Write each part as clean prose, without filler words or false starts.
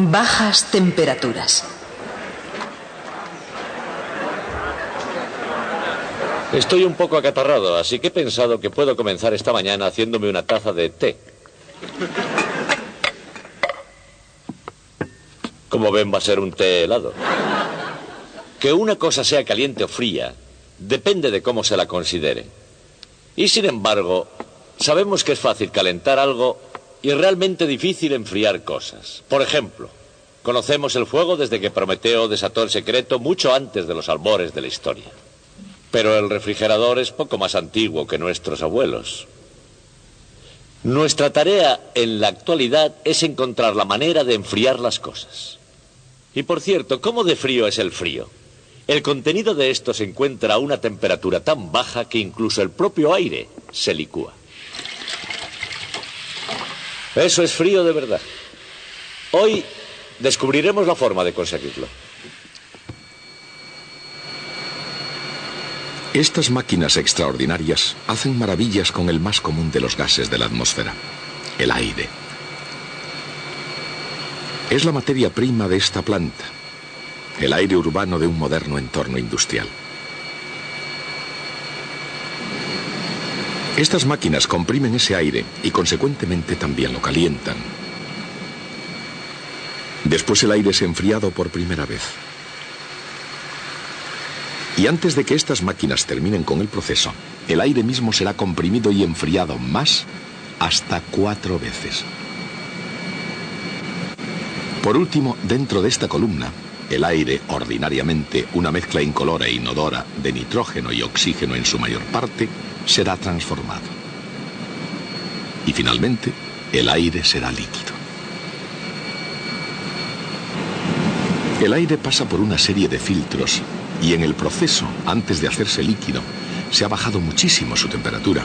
Bajas temperaturas. Estoy un poco acatarrado, así que he pensado que puedo comenzar esta mañana haciéndome una taza de té. Como ven, va a ser un té helado. Que una cosa sea caliente o fría depende de cómo se la considere. Y sin embargo, sabemos que es fácil calentar algo y realmente difícil enfriar cosas. Por ejemplo, conocemos el fuego desde que Prometeo desató el secreto mucho antes de los albores de la historia. Pero el refrigerador es poco más antiguo que nuestros abuelos. Nuestra tarea en la actualidad es encontrar la manera de enfriar las cosas. Y por cierto, ¿cómo de frío es el frío? El contenido de esto se encuentra a una temperatura tan baja que incluso el propio aire se licúa. Eso es frío de verdad. Hoy descubriremos la forma de conseguirlo. Estas máquinas extraordinarias hacen maravillas con el más común de los gases de la atmósfera, el aire. Es la materia prima de esta planta, el aire urbano de un moderno entorno industrial. Estas máquinas comprimen ese aire y consecuentemente también lo calientan. Después el aire es enfriado por primera vez. Y antes de que estas máquinas terminen con el proceso, el aire mismo será comprimido y enfriado más hasta 4 veces. Por último, dentro de esta columna, el aire, ordinariamente una mezcla incolora e inodora de nitrógeno y oxígeno en su mayor parte, será transformado. Y finalmente, el aire será líquido. El aire pasa por una serie de filtros y en el proceso, antes de hacerse líquido, se ha bajado muchísimo su temperatura.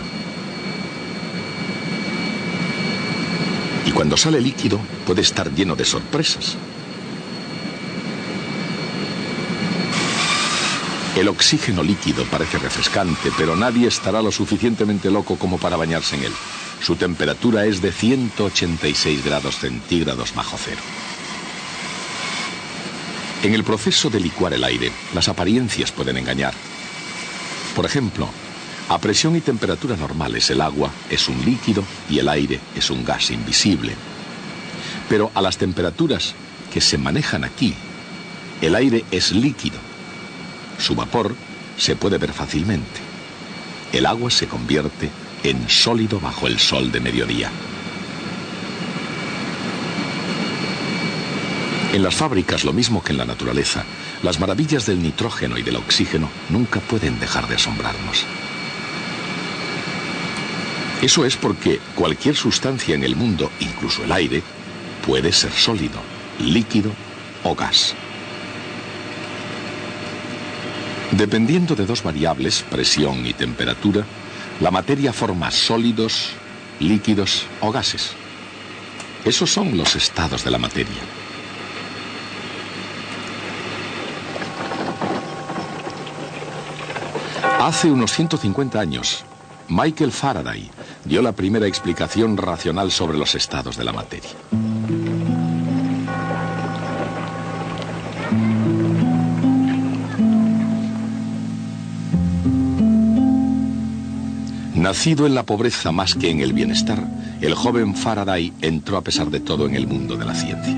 Y cuando sale líquido, puede estar lleno de sorpresas. El oxígeno líquido parece refrescante, pero nadie estará lo suficientemente loco como para bañarse en él. Su temperatura es de 186 grados centígrados bajo cero. En el proceso de licuar el aire, las apariencias pueden engañar. Por ejemplo, a presión y temperatura normales el agua es un líquido y el aire es un gas invisible. Pero a las temperaturas que se manejan aquí, el aire es líquido. Su vapor se puede ver fácilmente. El agua se convierte en sólido bajo el sol de mediodía. En las fábricas, lo mismo que en la naturaleza, las maravillas del nitrógeno y del oxígeno nunca pueden dejar de asombrarnos. Eso es porque cualquier sustancia en el mundo, incluso el aire, puede ser sólido, líquido o gas. Dependiendo de dos variables, presión y temperatura, la materia forma sólidos, líquidos o gases. Esos son los estados de la materia. Hace unos 150 años, Michael Faraday dio la primera explicación racional sobre los estados de la materia. Nacido en la pobreza más que en el bienestar, el joven Faraday entró a pesar de todo en el mundo de la ciencia.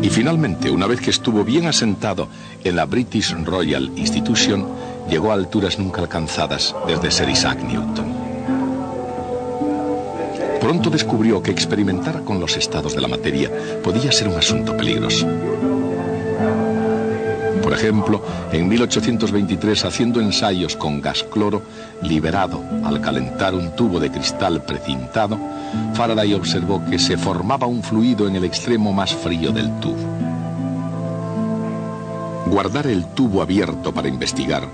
Y finalmente, una vez que estuvo bien asentado en la British Royal Institution, llegó a alturas nunca alcanzadas desde Sir Isaac Newton. Pronto descubrió que experimentar con los estados de la materia podía ser un asunto peligroso. Por ejemplo, en 1823, haciendo ensayos con gas cloro liberado al calentar un tubo de cristal precintado, Faraday observó que se formaba un fluido en el extremo más frío del tubo. Guardar el tubo abierto para investigar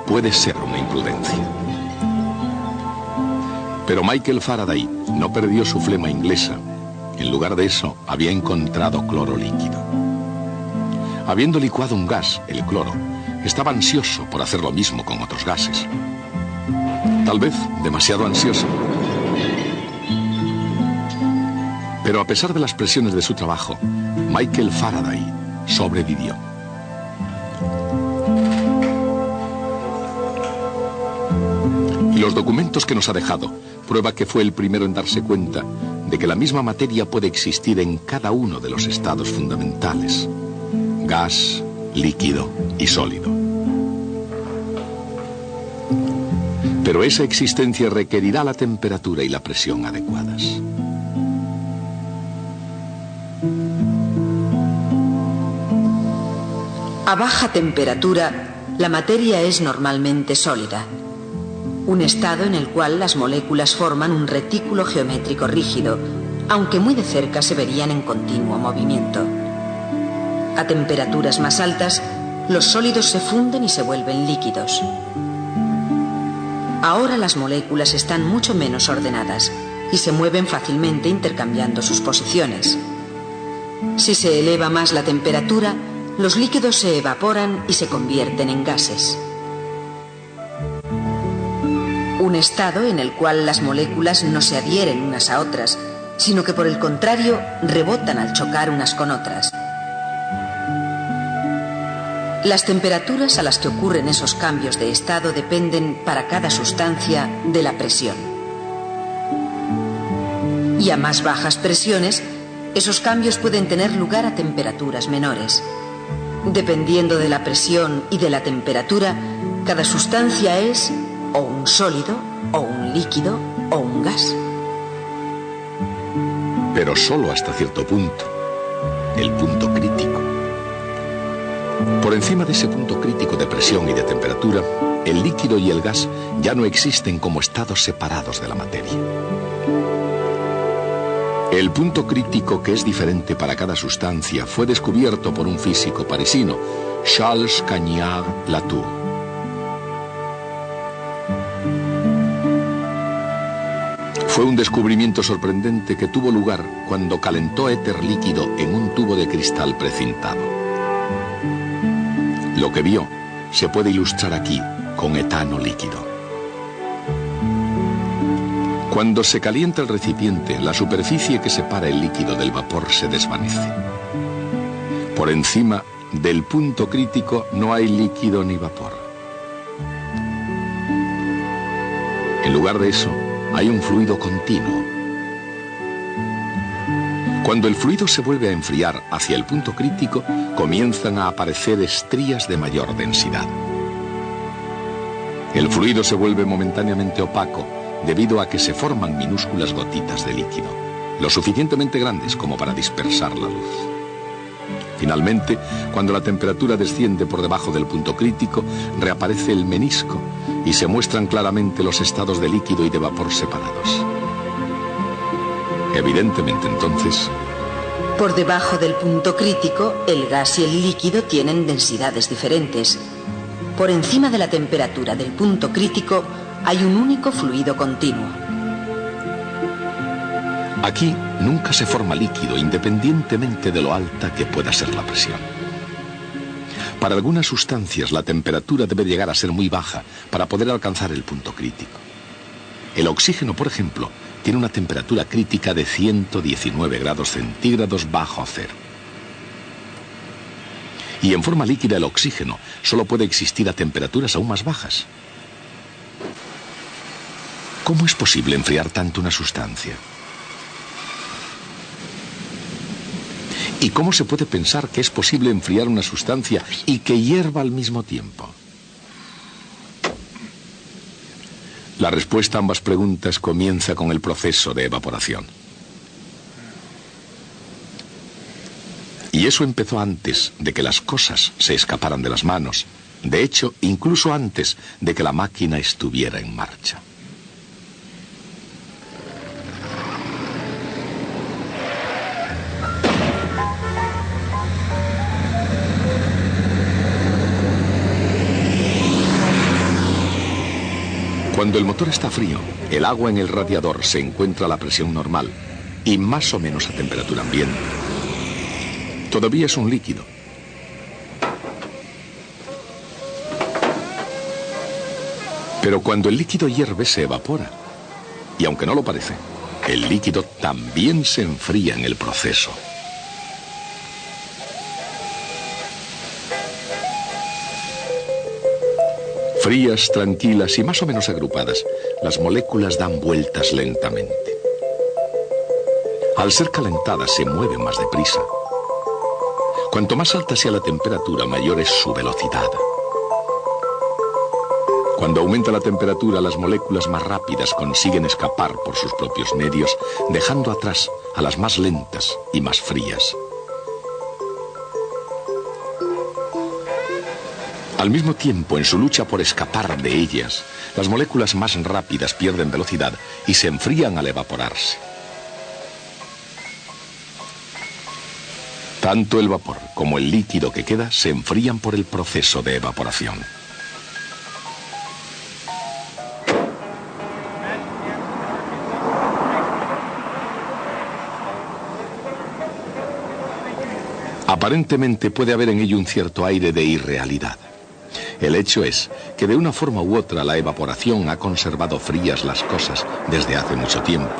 puede ser una imprudencia. Pero Michael Faraday no perdió su flema inglesa. En lugar de eso, había encontrado cloro líquido. Habiendo licuado un gas, el cloro, estaba ansioso por hacer lo mismo con otros gases. Tal vez demasiado ansioso. Pero a pesar de las presiones de su trabajo, Michael Faraday sobrevivió. Y los documentos que nos ha dejado prueba que fue el primero en darse cuenta de que la misma materia puede existir en cada uno de los estados fundamentales: gas, líquido y sólido. Pero esa existencia requerirá la temperatura y la presión adecuadas. A baja temperatura, la materia es normalmente sólida, un estado en el cual las moléculas forman un retículo geométrico rígido, aunque muy de cerca se verían en continuo movimiento. A temperaturas más altas, los sólidos se funden y se vuelven líquidos. Ahora las moléculas están mucho menos ordenadas y se mueven fácilmente intercambiando sus posiciones. Si se eleva más la temperatura, los líquidos se evaporan y se convierten en gases. Un estado en el cual las moléculas no se adhieren unas a otras, sino que por el contrario rebotan al chocar unas con otras. Las temperaturas a las que ocurren esos cambios de estado dependen para cada sustancia de la presión. Y a más bajas presiones, esos cambios pueden tener lugar a temperaturas menores. Dependiendo de la presión y de la temperatura, cada sustancia es o un sólido, o un líquido, o un gas. Pero solo hasta cierto punto, el punto crítico. Por encima de ese punto crítico de presión y de temperatura, el líquido y el gas ya no existen como estados separados de la materia. El punto crítico, que es diferente para cada sustancia, fue descubierto por un físico parisino, Charles Cagnard-Latour. Fue un descubrimiento sorprendente que tuvo lugar cuando calentó éter líquido en un tubo de cristal precintado. Lo que vio se puede ilustrar aquí con etano líquido. Cuando se calienta el recipiente, la superficie que separa el líquido del vapor se desvanece. Por encima del punto crítico no hay líquido ni vapor. En lugar de eso, hay un fluido continuo. Cuando el fluido se vuelve a enfriar hacia el punto crítico, comienzan a aparecer estrías de mayor densidad. El fluido se vuelve momentáneamente opaco debido a que se forman minúsculas gotitas de líquido, lo suficientemente grandes como para dispersar la luz. Finalmente, cuando la temperatura desciende por debajo del punto crítico, reaparece el menisco y se muestran claramente los estados de líquido y de vapor separados. Evidentemente, entonces, por debajo del punto crítico, el gas y el líquido tienen densidades diferentes. Por encima de la temperatura del punto crítico, hay un único fluido continuo. Aquí nunca se forma líquido, independientemente de lo alta que pueda ser la presión. Para algunas sustancias, la temperatura debe llegar a ser muy baja para poder alcanzar el punto crítico. El oxígeno, por ejemplo, tiene una temperatura crítica de 119 grados centígrados bajo cero. Y en forma líquida el oxígeno solo puede existir a temperaturas aún más bajas. ¿Cómo es posible enfriar tanto una sustancia? ¿Y cómo se puede pensar que es posible enfriar una sustancia y que hierva al mismo tiempo? La respuesta a ambas preguntas comienza con el proceso de evaporación. Y eso empezó antes de que las cosas se escaparan de las manos. De hecho, incluso antes de que la máquina estuviera en marcha. Cuando el motor está frío, el agua en el radiador se encuentra a la presión normal y más o menos a temperatura ambiente. Todavía es un líquido. Pero cuando el líquido hierve, se evapora. Y aunque no lo parece, El líquido también se enfría en el proceso. Frías, tranquilas y más o menos agrupadas, las moléculas dan vueltas lentamente. Al ser calentadas se mueven más deprisa. Cuanto más alta sea la temperatura, mayor es su velocidad. Cuando aumenta la temperatura, las moléculas más rápidas consiguen escapar por sus propios medios, dejando atrás a las más lentas y más frías. Al mismo tiempo, en su lucha por escapar de ellas, las moléculas más rápidas pierden velocidad y se enfrían al evaporarse. Tanto el vapor como el líquido que queda se enfrían por el proceso de evaporación. Aparentemente puede haber en ello un cierto aire de irrealidad. El hecho es que de una forma u otra la evaporación ha conservado frías las cosas desde hace mucho tiempo.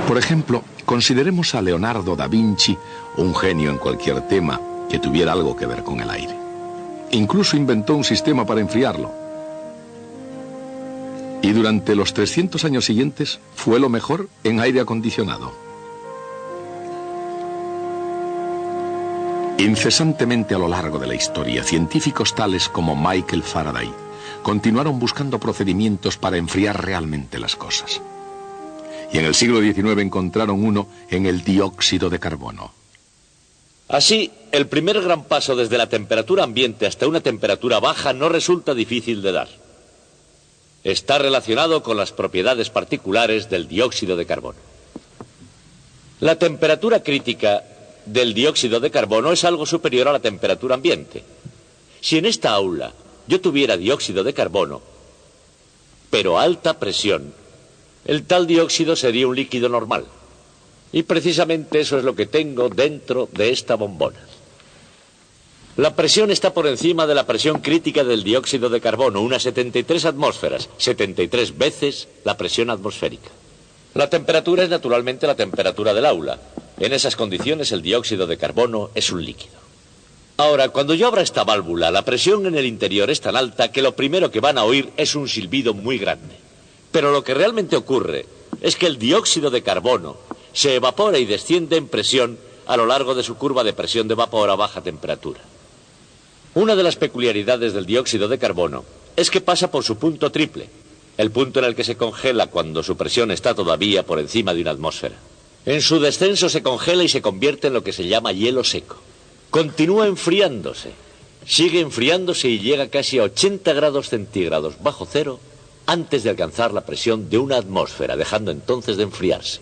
Por ejemplo, consideremos a Leonardo da Vinci, un genio en cualquier tema que tuviera algo que ver con el aire. Incluso inventó un sistema para enfriarlo. Y durante los 300 años siguientes fue lo mejor en aire acondicionado. Incesantemente a lo largo de la historia, científicos tales como Michael Faraday continuaron buscando procedimientos para enfriar realmente las cosas. Y en el siglo XIX encontraron uno en el dióxido de carbono. Así, el primer gran paso desde la temperatura ambiente hasta una temperatura baja no resulta difícil de dar. Está relacionado con las propiedades particulares del dióxido de carbono. La temperatura crítica del dióxido de carbono es algo superior a la temperatura ambiente. Si en esta aula yo tuviera dióxido de carbono, pero a alta presión, el tal dióxido sería un líquido normal. Y precisamente eso es lo que tengo dentro de esta bombona. La presión está por encima de la presión crítica del dióxido de carbono, unas 73 atmósferas, 73 veces la presión atmosférica. La temperatura es naturalmente la temperatura del aula. En esas condiciones el dióxido de carbono es un líquido. Ahora, cuando yo abra esta válvula, la presión en el interior es tan alta que lo primero que van a oír es un silbido muy grande. Pero lo que realmente ocurre es que el dióxido de carbono se evapora y desciende en presión a lo largo de su curva de presión de vapor a baja temperatura. Una de las peculiaridades del dióxido de carbono es que pasa por su punto triple, el punto en el que se congela cuando su presión está todavía por encima de una atmósfera. En su descenso se congela y se convierte en lo que se llama hielo seco. Continúa enfriándose, sigue enfriándose y llega casi a 80 grados centígrados bajo cero antes de alcanzar la presión de una atmósfera, dejando entonces de enfriarse.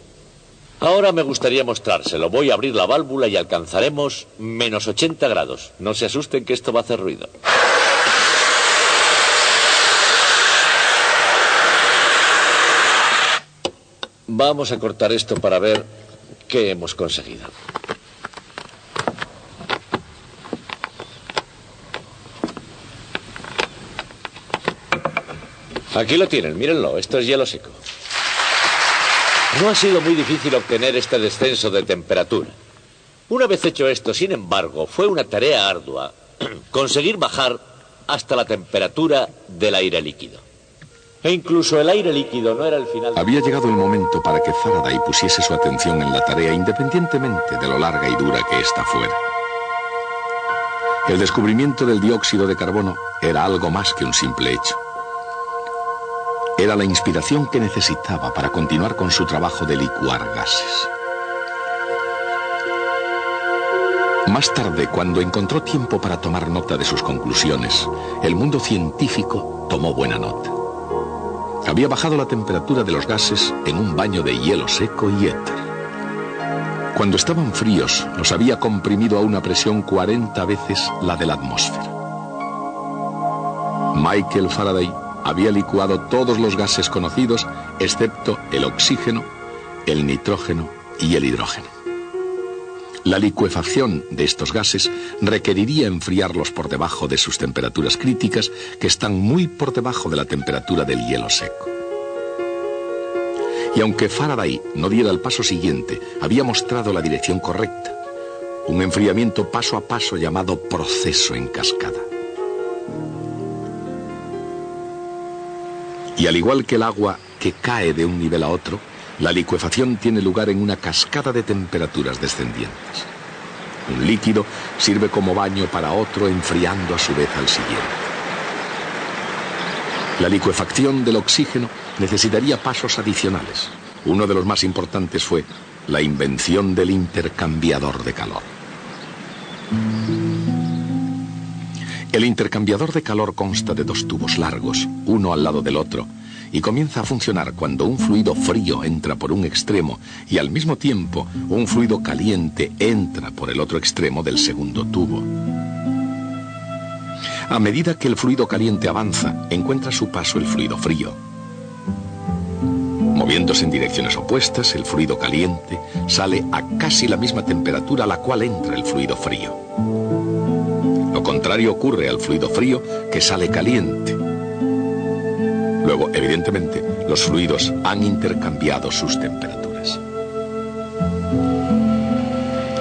Ahora me gustaría mostrárselo. Voy a abrir la válvula y alcanzaremos menos 80 grados. No se asusten que esto va a hacer ruido. Vamos a cortar esto para ver qué hemos conseguido. Aquí lo tienen, mírenlo, esto es hielo seco. No ha sido muy difícil obtener este descenso de temperatura. Una vez hecho esto, sin embargo, fue una tarea ardua conseguir bajar hasta la temperatura del aire líquido. E incluso el aire líquido no era el final. Había llegado el momento para que Faraday pusiese su atención en la tarea, independientemente de lo larga y dura que ésta fuera. El descubrimiento del dióxido de carbono era algo más que un simple hecho. Era la inspiración que necesitaba para continuar con su trabajo de licuar gases. Más tarde, cuando encontró tiempo para tomar nota de sus conclusiones, el mundo científico tomó buena nota. Había bajado la temperatura de los gases en un baño de hielo seco y éter. Cuando estaban fríos, los había comprimido a una presión 40 veces la de la atmósfera. Michael Faraday había licuado todos los gases conocidos, excepto el oxígeno, el nitrógeno y el hidrógeno. La licuefacción de estos gases requeriría enfriarlos por debajo de sus temperaturas críticas, que están muy por debajo de la temperatura del hielo seco. Y aunque Faraday no diera el paso siguiente, había mostrado la dirección correcta: un enfriamiento paso a paso llamado proceso en cascada. Y al igual que el agua que cae de un nivel a otro, la licuefacción tiene lugar en una cascada de temperaturas descendientes. Un líquido sirve como baño para otro, enfriando a su vez al siguiente. La licuefacción del oxígeno necesitaría pasos adicionales. Uno de los más importantes fue la invención del intercambiador de calor. El intercambiador de calor consta de dos tubos largos, uno al lado del otro, y comienza a funcionar cuando un fluido frío entra por un extremo y al mismo tiempo un fluido caliente entra por el otro extremo del segundo tubo. A medida que el fluido caliente avanza, encuentra su paso el fluido frío. Moviéndose en direcciones opuestas, el fluido caliente sale a casi la misma temperatura a la cual entra el fluido frío. Lo contrario ocurre al fluido frío, que sale caliente. Luego, evidentemente, los fluidos han intercambiado sus temperaturas.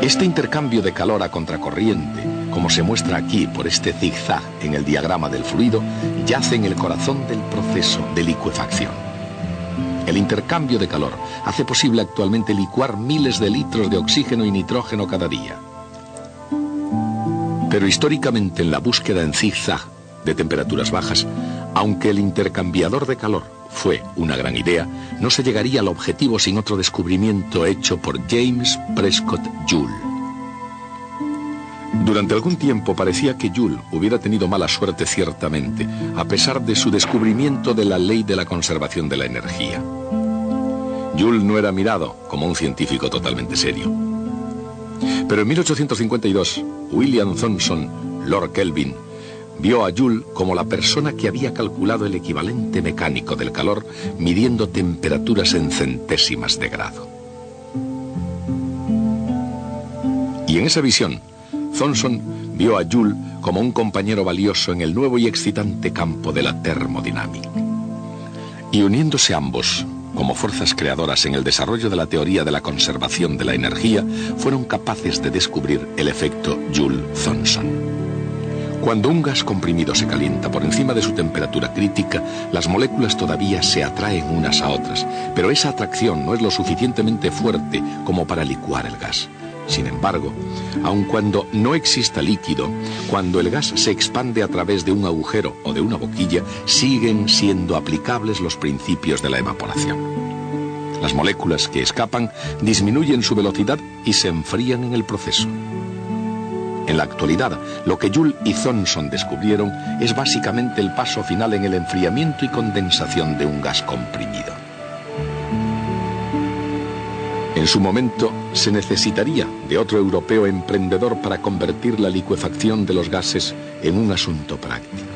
Este intercambio de calor a contracorriente, como se muestra aquí por este zigzag en el diagrama del fluido, yace en el corazón del proceso de licuefacción. El intercambio de calor hace posible actualmente licuar miles de litros de oxígeno y nitrógeno cada día. Pero históricamente, en la búsqueda en zigzag de temperaturas bajas, aunque el intercambiador de calor fue una gran idea, no se llegaría al objetivo sin otro descubrimiento hecho por James Prescott Joule. Durante algún tiempo parecía que Joule hubiera tenido mala suerte, ciertamente, a pesar de su descubrimiento de la ley de la conservación de la energía. Joule no era mirado como un científico totalmente serio. Pero en 1852, William Thomson, Lord Kelvin, vio a Joule como la persona que había calculado el equivalente mecánico del calor, midiendo temperaturas en centésimas de grado. Y en esa visión, Thomson vio a Joule como un compañero valioso en el nuevo y excitante campo de la termodinámica. Y uniéndose ambos como fuerzas creadoras en el desarrollo de la teoría de la conservación de la energía, fueron capaces de descubrir el efecto Joule-Thomson. Cuando un gas comprimido se calienta por encima de su temperatura crítica, las moléculas todavía se atraen unas a otras, pero esa atracción no es lo suficientemente fuerte como para licuar el gas. Sin embargo, aun cuando no exista líquido, cuando el gas se expande a través de un agujero o de una boquilla, siguen siendo aplicables los principios de la evaporación. Las moléculas que escapan disminuyen su velocidad y se enfrían en el proceso. En la actualidad, lo que Joule y Thomson descubrieron es básicamente el paso final en el enfriamiento y condensación de un gas comprimido. En su momento, se necesitaría de otro europeo emprendedor para convertir la licuefacción de los gases en un asunto práctico.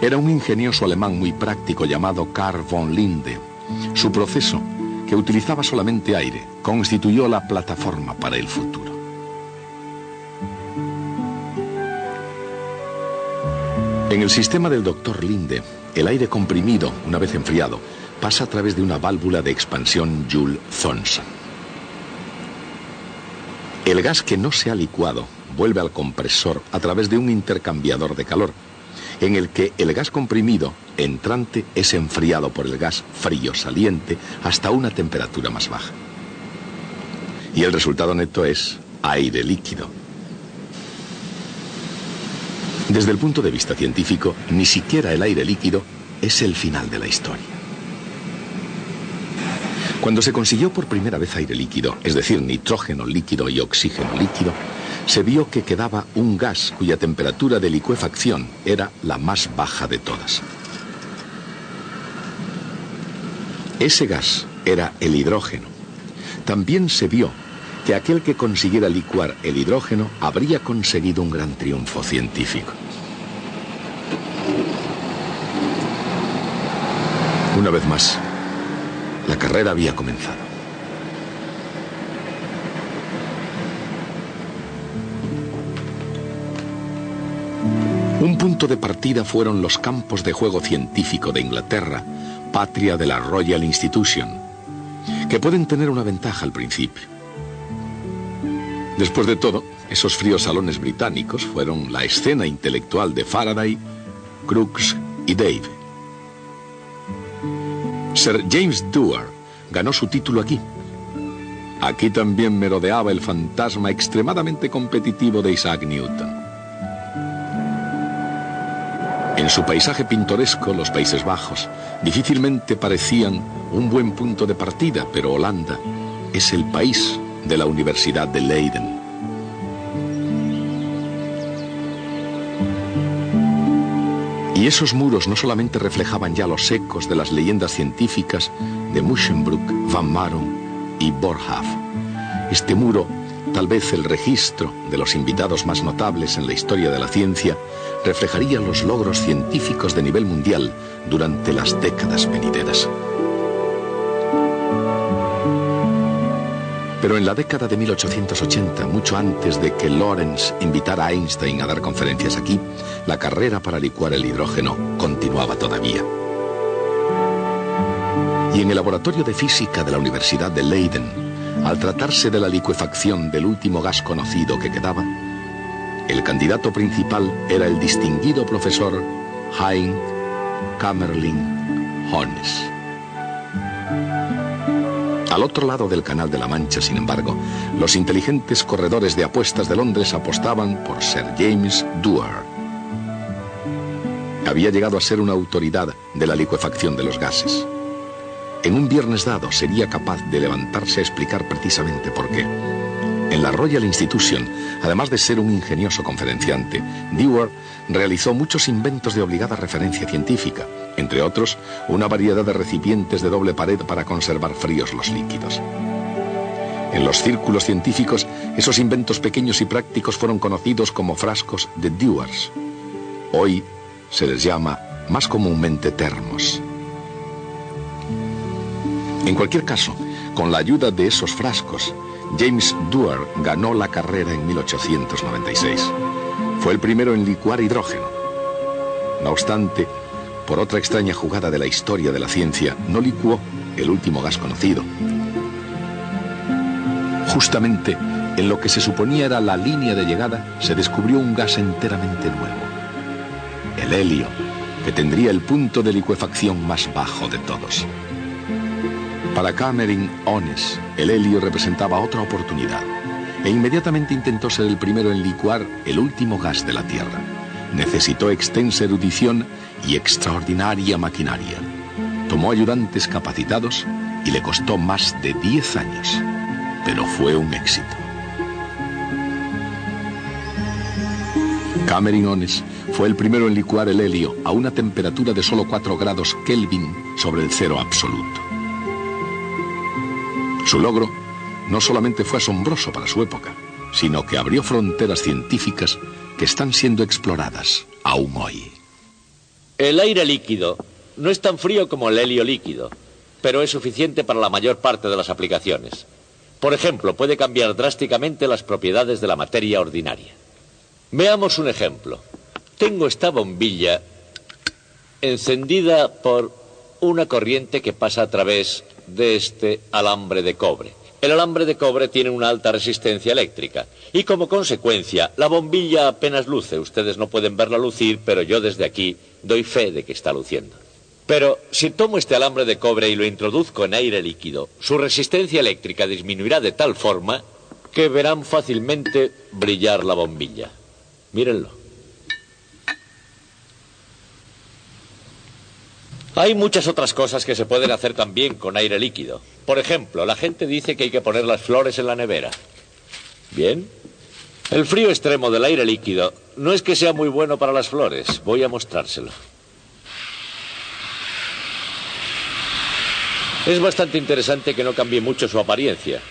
Era un ingenioso alemán muy práctico llamado Carl von Linde. Su proceso, que utilizaba solamente aire, constituyó la plataforma para el futuro. En el sistema del Dr. Linde, el aire comprimido, una vez enfriado, pasa a través de una válvula de expansión Joule-Thomson. El gas que no se ha licuado vuelve al compresor a través de un intercambiador de calor, en el que el gas comprimido entrante es enfriado por el gas frío saliente hasta una temperatura más baja. Y el resultado neto es aire líquido. Desde el punto de vista científico, ni siquiera el aire líquido es el final de la historia. Cuando se consiguió por primera vez aire líquido, es decir, nitrógeno líquido y oxígeno líquido, se vio que quedaba un gas cuya temperatura de licuefacción era la más baja de todas. Ese gas era el hidrógeno. También se vio que aquel que consiguiera licuar el hidrógeno habría conseguido un gran triunfo científico. Una vez más, la carrera había comenzado. Un punto de partida fueron los campos de juego científico de Inglaterra, patria de la Royal Institution, que pueden tener una ventaja al principio. Después de todo, esos fríos salones británicos fueron la escena intelectual de Faraday, Crookes y Dave. Sir James Dewar ganó su título aquí. Aquí también merodeaba el fantasma extremadamente competitivo de Isaac Newton. En su paisaje pintoresco, los Países Bajos difícilmente parecían un buen punto de partida, pero Holanda es el país de la Universidad de Leiden. Y esos muros no solamente reflejaban ya los ecos de las leyendas científicas de Muschenbroek, Van Marum y Boerhaave. Este muro, tal vez el registro de los invitados más notables en la historia de la ciencia, reflejaría los logros científicos de nivel mundial durante las décadas venideras. Pero en la década de 1880, mucho antes de que Lorentz invitara a Einstein a dar conferencias aquí, la carrera para licuar el hidrógeno continuaba todavía. Y en el laboratorio de física de la Universidad de Leiden, al tratarse de la licuefacción del último gas conocido que quedaba, el candidato principal era el distinguido profesor Hein Kamerlingh Onnes. Al otro lado del Canal de la Mancha, sin embargo, los inteligentes corredores de apuestas de Londres apostaban por Sir James Dewar. Había llegado a ser una autoridad de la licuefacción de los gases. En un viernes dado sería capaz de levantarse a explicar precisamente por qué. En la Royal Institution, además de ser un ingenioso conferenciante, Dewar realizó muchos inventos de obligada referencia científica, entre otros, una variedad de recipientes de doble pared para conservar fríos los líquidos. En los círculos científicos, esos inventos pequeños y prácticos fueron conocidos como frascos de Dewars. Hoy se les llama más comúnmente termos. En cualquier caso, con la ayuda de esos frascos, James Dewar ganó la carrera en 1896. Fue el primero en licuar hidrógeno. No obstante, por otra extraña jugada de la historia de la ciencia, no licuó el último gas conocido. Justamente en lo que se suponía era la línea de llegada, se descubrió un gas enteramente nuevo: el helio, que tendría el punto de licuefacción más bajo de todos. Para Kamerlingh Onnes, el helio representaba otra oportunidad, e inmediatamente intentó ser el primero en licuar el último gas de la Tierra. Necesitó extensa erudición y extraordinaria maquinaria. Tomó ayudantes capacitados y le costó más de 10 años, pero fue un éxito. Kamerlingh Onnes fue el primero en licuar el helio a una temperatura de solo 4 grados Kelvin sobre el cero absoluto. Su logro no solamente fue asombroso para su época, sino que abrió fronteras científicas que están siendo exploradas aún hoy. El aire líquido no es tan frío como el helio líquido, pero es suficiente para la mayor parte de las aplicaciones. Por ejemplo, puede cambiar drásticamente las propiedades de la materia ordinaria. Veamos un ejemplo. Tengo esta bombilla encendida por una corriente que pasa a través de este alambre de cobre. El alambre de cobre tiene una alta resistencia eléctrica y como consecuencia la bombilla apenas luce. Ustedes no pueden verla lucir, pero yo desde aquí doy fe de que está luciendo. Pero si tomo este alambre de cobre y lo introduzco en aire líquido, su resistencia eléctrica disminuirá de tal forma que verán fácilmente brillar la bombilla. Mírenlo. Hay muchas otras cosas que se pueden hacer también con aire líquido. Por ejemplo, la gente dice que hay que poner las flores en la nevera. Bien. El frío extremo del aire líquido no es que sea muy bueno para las flores. Voy a mostrárselo. Es bastante interesante que no cambie mucho su apariencia.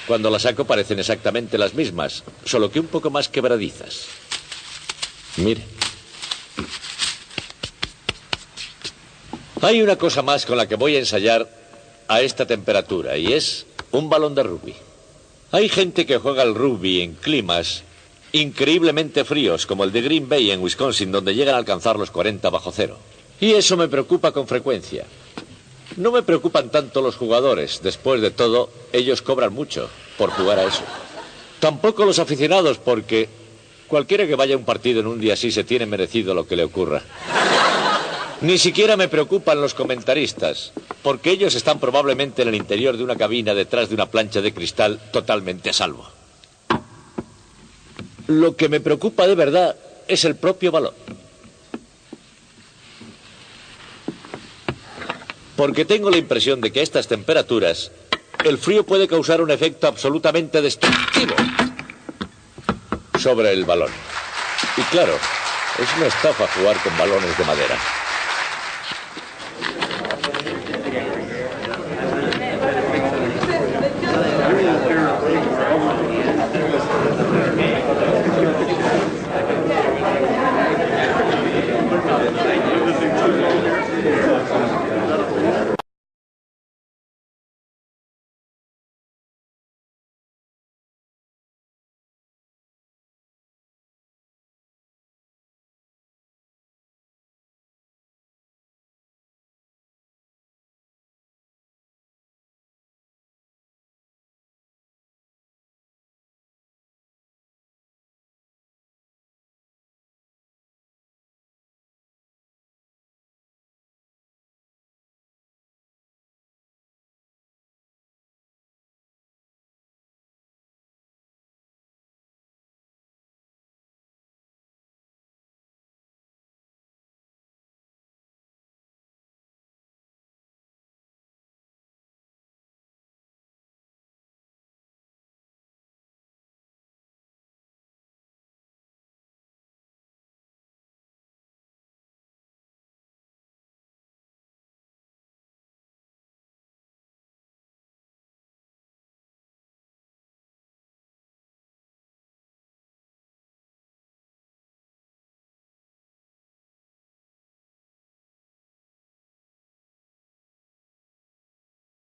Cuando las saco parecen exactamente las mismas, solo que un poco más quebradizas. Mire. Hay una cosa más con la que voy a ensayar a esta temperatura, y es un balón de rugby. Hay gente que juega al rugby en climas increíblemente fríos, como el de Green Bay en Wisconsin, donde llegan a alcanzar los 40 bajo cero. Y eso me preocupa con frecuencia. No me preocupan tanto los jugadores. Después de todo, ellos cobran mucho por jugar a eso. Tampoco los aficionados, porque cualquiera que vaya a un partido en un día así se tiene merecido lo que le ocurra. Ni siquiera me preocupan los comentaristas, porque ellos están probablemente en el interior de una cabina detrás de una plancha de cristal totalmente a salvo. Lo que me preocupa de verdad es el propio balón. Porque tengo la impresión de que a estas temperaturas el frío puede causar un efecto absolutamente destructivo sobre el balón. Y claro, es una estafa jugar con balones de madera.